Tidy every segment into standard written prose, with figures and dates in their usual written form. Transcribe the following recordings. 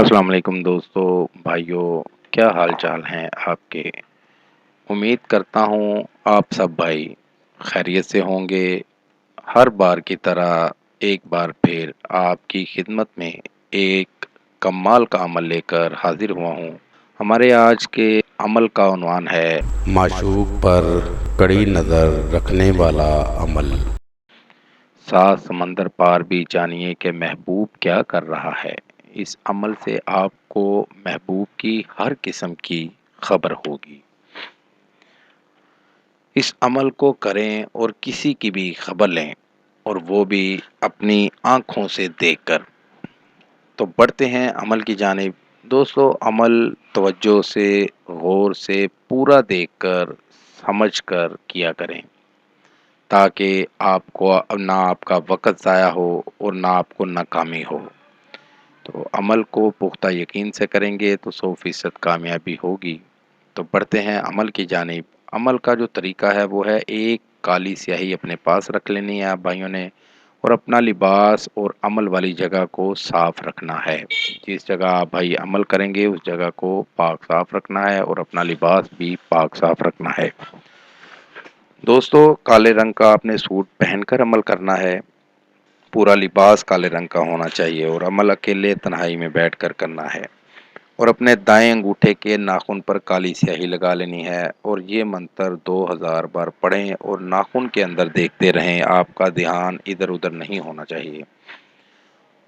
السلام علیکم دوستو، بھائیوں، کیا حال چال ہیں آپ کے؟ امید کرتا ہوں آپ سب بھائی خیریت سے ہوں گے۔ ہر بار کی طرح ایک بار پھر آپ کی خدمت میں ایک کمال کا عمل لے کر حاضر ہوا ہوں۔ ہمارے آج کے عمل کا عنوان ہے معشوق پر کڑی نظر رکھنے والا عمل۔ سات سمندر پار بھی جانیے کہ محبوب کیا کر رہا ہے۔ اس عمل سے آپ کو محبوب کی ہر قسم کی خبر ہوگی۔ اس عمل کو کریں اور کسی کی بھی خبر لیں، اور وہ بھی اپنی آنکھوں سے دیکھ کر۔ تو بڑھتے ہیں عمل کی جانب۔ دوستو، عمل توجہ سے، غور سے، پورا دیکھ کر، سمجھ کر کیا کریں، تاکہ آپ کو نہ آپ کا وقت ضائع ہو اور نہ آپ کو ناکامی ہو۔ تو عمل کو پختہ یقین سے کریں گے تو 100% کامیابی ہوگی۔ تو بڑھتے ہیں عمل کی جانب۔ عمل کا جو طریقہ ہے وہ ہے ایک کالی سیاہی اپنے پاس رکھ لینی ہے آپ بھائیوں نے، اور اپنا لباس اور عمل والی جگہ کو صاف رکھنا ہے۔ جس جگہ آپ بھائی عمل کریں گے اس جگہ کو پاک صاف رکھنا ہے، اور اپنا لباس بھی پاک صاف رکھنا ہے۔ دوستو، کالے رنگ کا آپ نے سوٹ پہن کر عمل کرنا ہے۔ پورا لباس کالے رنگ کا ہونا چاہیے، اور عمل اکیلے تنہائی میں بیٹھ کر کرنا ہے۔ اور اپنے دائیں انگوٹھے کے ناخن پر کالی سیاہی لگا لینی ہے، اور یہ منتر 2000 بار پڑھیں اور ناخن کے اندر دیکھتے رہیں۔ آپ کا دھیان ادھر ادھر نہیں ہونا چاہیے،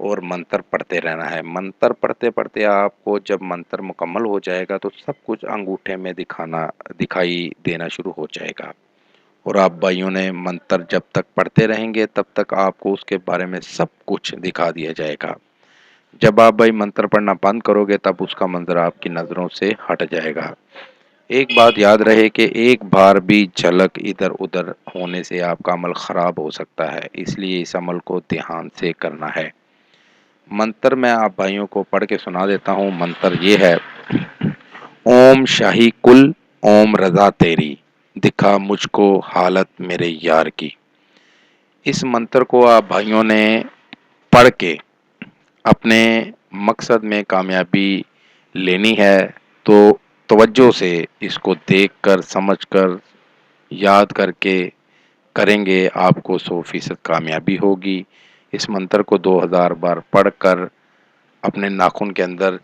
اور منتر پڑھتے رہنا ہے۔ منتر پڑھتے پڑھتے آپ کو جب منتر مکمل ہو جائے گا تو سب کچھ انگوٹھے میں دکھائی دینا شروع ہو جائے گا۔ اور آپ بھائیوں نے منتر جب تک پڑھتے رہیں گے تب تک آپ کو اس کے بارے میں سب کچھ دکھا دیا جائے گا۔ جب آپ بھائی منتر پڑھنا بند کرو گے تب اس کا منظر آپ کی نظروں سے ہٹ جائے گا۔ ایک بات یاد رہے کہ ایک بار بھی جھلک ادھر ادھر ہونے سے آپ کا عمل خراب ہو سکتا ہے، اس لیے اس عمل کو دھیان سے کرنا ہے۔ منتر میں آپ بھائیوں کو پڑھ کے سنا دیتا ہوں۔ منتر یہ ہے: اوم شاہی کل، اوم رضا تیری، دکھا مجھ کو حالت میرے یار کی۔ اس منتر کو آپ بھائیوں نے پڑھ کے اپنے مقصد میں کامیابی لینی ہے، تو توجہ سے اس کو دیکھ کر، سمجھ کر، یاد کر کے کریں گے، آپ کو 100% کامیابی ہوگی۔ اس منتر کو 2000 بار پڑھ کر اپنے ناخن کے اندر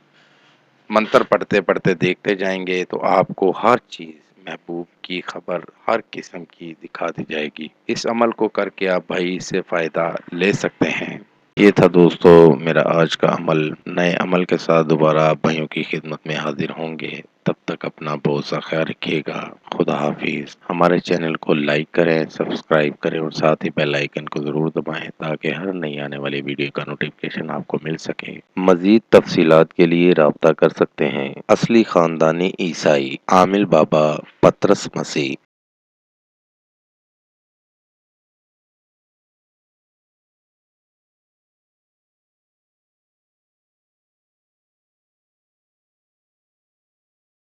منتر پڑھتے پڑھتے دیکھتے جائیں گے تو آپ کو ہر چیز محبوب کی خبر ہر قسم کی دکھا دی جائے گی۔ اس عمل کو کر کے آپ بھائی اس سے فائدہ لے سکتے ہیں۔ یہ تھا دوستو میرا آج کا عمل۔ نئے عمل کے ساتھ دوبارہ آپ بھائیوں کی خدمت میں حاضر ہوں گے۔ تب تک اپنا بہت سا خیال رکھیے گا۔ خدا حافظ۔ ہمارے چینل کو لائک کریں، سبسکرائب کریں، اور ساتھ ہی بیل آئیکن کو ضرور دبائیں تاکہ ہر نئی آنے والی ویڈیو کا نوٹیفکیشن آپ کو مل سکے۔ مزید تفصیلات کے لیے رابطہ کر سکتے ہیں۔ اصلی خاندانی عیسائی عامل بابا پطرس مسیح۔